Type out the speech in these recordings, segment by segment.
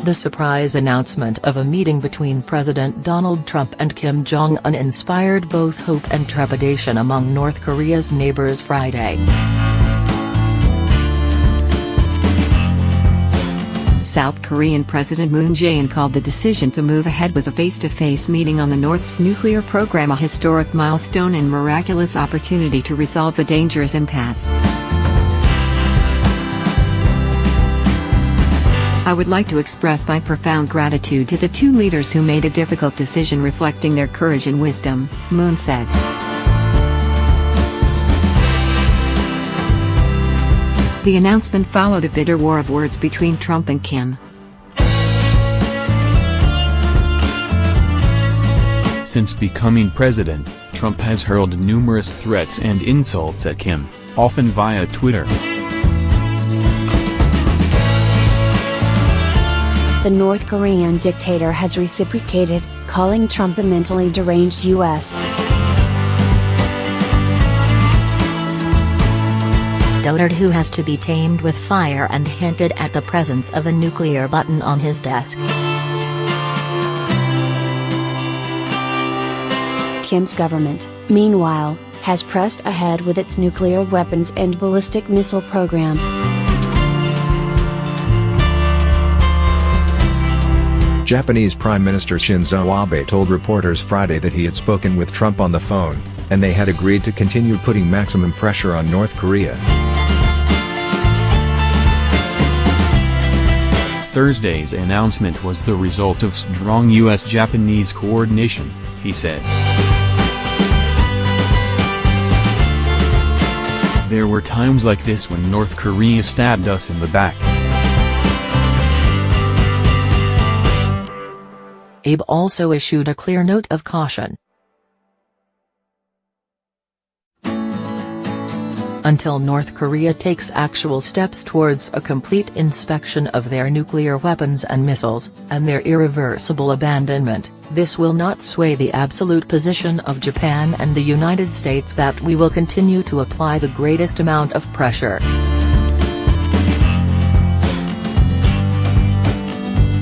The surprise announcement of a meeting between President Donald Trump and Kim Jong-un inspired both hope and trepidation among North Korea's neighbors Friday. South Korean President Moon Jae-in called the decision to move ahead with a face-to-face meeting on the North's nuclear program a historic milestone and miraculous opportunity to resolve the dangerous impasse. I would like to express my profound gratitude to the two leaders who made a difficult decision reflecting their courage and wisdom, Moon said. The announcement followed a bitter war of words between Trump and Kim. Since becoming president, Trump has hurled numerous threats and insults at Kim, often via Twitter. The North Korean dictator has reciprocated, calling Trump a mentally deranged U.S. dotard who has to be tamed with fire and hinted at the presence of a nuclear button on his desk. Kim's government, meanwhile, has pressed ahead with its nuclear weapons and ballistic missile program. Japanese Prime Minister Shinzo Abe told reporters Friday that he had spoken with Trump on the phone, and they had agreed to continue putting maximum pressure on North Korea. Thursday's announcement was the result of strong U.S.-Japanese coordination, he said. There were times like this when North Korea stabbed us in the back. Abe also issued a clear note of caution. Until North Korea takes actual steps towards a complete inspection of their nuclear weapons and missiles, and their irreversible abandonment, this will not sway the absolute position of Japan and the United States that we will continue to apply the greatest amount of pressure.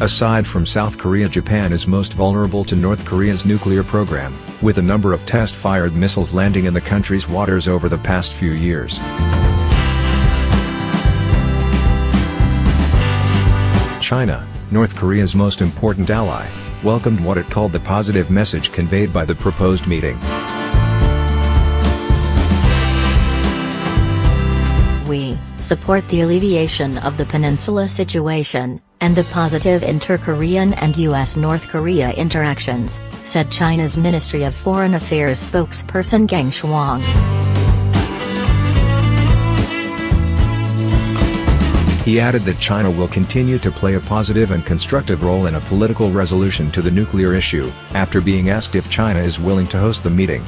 Aside from South Korea, Japan is most vulnerable to North Korea's nuclear program, with a number of test-fired missiles landing in the country's waters over the past few years. China, North Korea's most important ally, welcomed what it called the positive message conveyed by the proposed meeting. We support the alleviation of the peninsula situation, and the positive inter-Korean and U.S.-North Korea interactions, said China's Ministry of Foreign Affairs spokesperson Geng Shuang. He added that China will continue to play a positive and constructive role in a political resolution to the nuclear issue, after being asked if China is willing to host the meeting.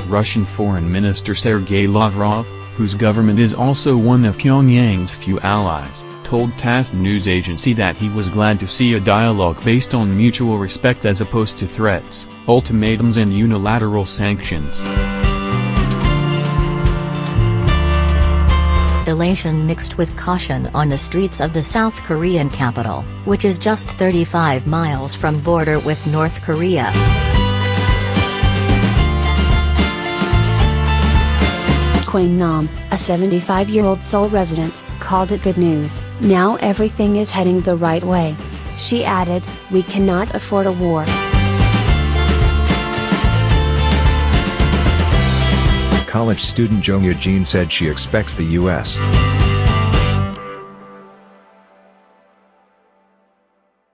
Russian Foreign Minister Sergei Lavrov, whose government is also one of Pyongyang's few allies, told TASS news agency that he was glad to see a dialogue based on mutual respect as opposed to threats, ultimatums and unilateral sanctions. Elation mixed with caution on the streets of the South Korean capital, which is just 35 miles from border with North Korea. Kwang Nam, a 75-year-old Seoul resident, called it good news. Now everything is heading the right way. She added, "We cannot afford a war." College student Jong said she expects the U.S.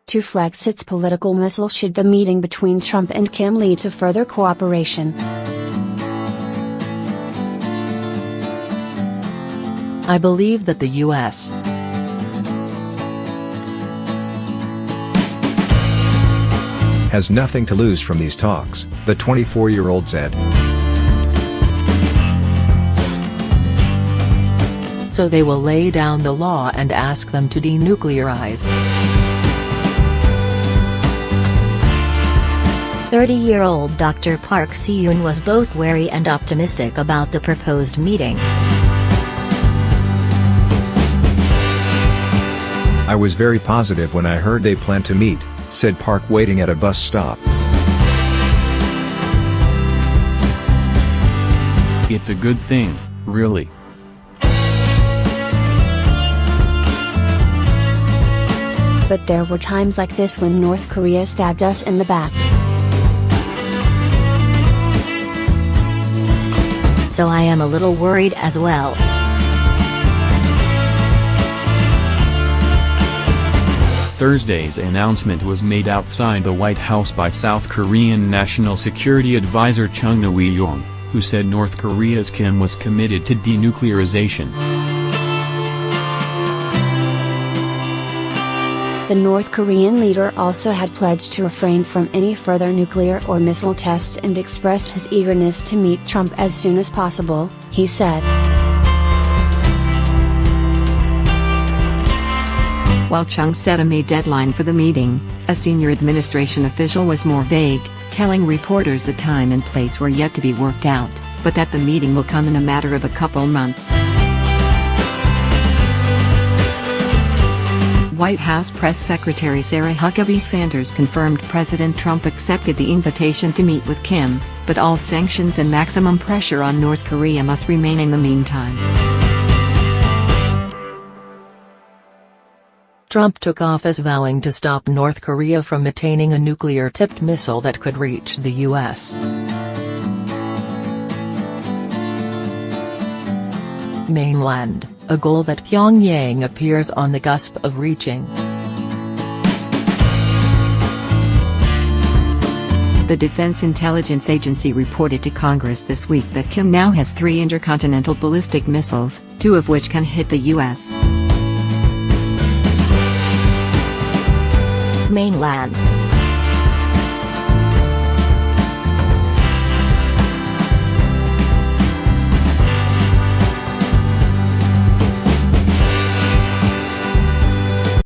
to flex its political muscle should the meeting between Trump and Kim lead to further cooperation. I believe that the U.S. has nothing to lose from these talks, the 24-year-old said. So they will lay down the law and ask them to denuclearize. 30-year-old Dr. Park Si-yoon was both wary and optimistic about the proposed meeting. I was very positive when I heard they planned to meet, said Park waiting at a bus stop. It's a good thing, really. But there were times like this when North Korea stabbed us in the back. So I am a little worried as well. Thursday's announcement was made outside the White House by South Korean National Security Advisor Chung Eui-yong, who said North Korea's Kim was committed to denuclearization. The North Korean leader also had pledged to refrain from any further nuclear or missile tests and expressed his eagerness to meet Trump as soon as possible, he said. While Chung set a May deadline for the meeting, a senior administration official was more vague, telling reporters the time and place were yet to be worked out, but that the meeting will come in a matter of a couple months. White House Press Secretary Sarah Huckabee Sanders confirmed President Trump accepted the invitation to meet with Kim, but all sanctions and maximum pressure on North Korea must remain in the meantime. Trump took office vowing to stop North Korea from attaining a nuclear-tipped missile that could reach the U.S. mainland, a goal that Pyongyang appears on the cusp of reaching. The Defense Intelligence Agency reported to Congress this week that Kim now has 3 intercontinental ballistic missiles, 2 of which can hit the U.S. mainland.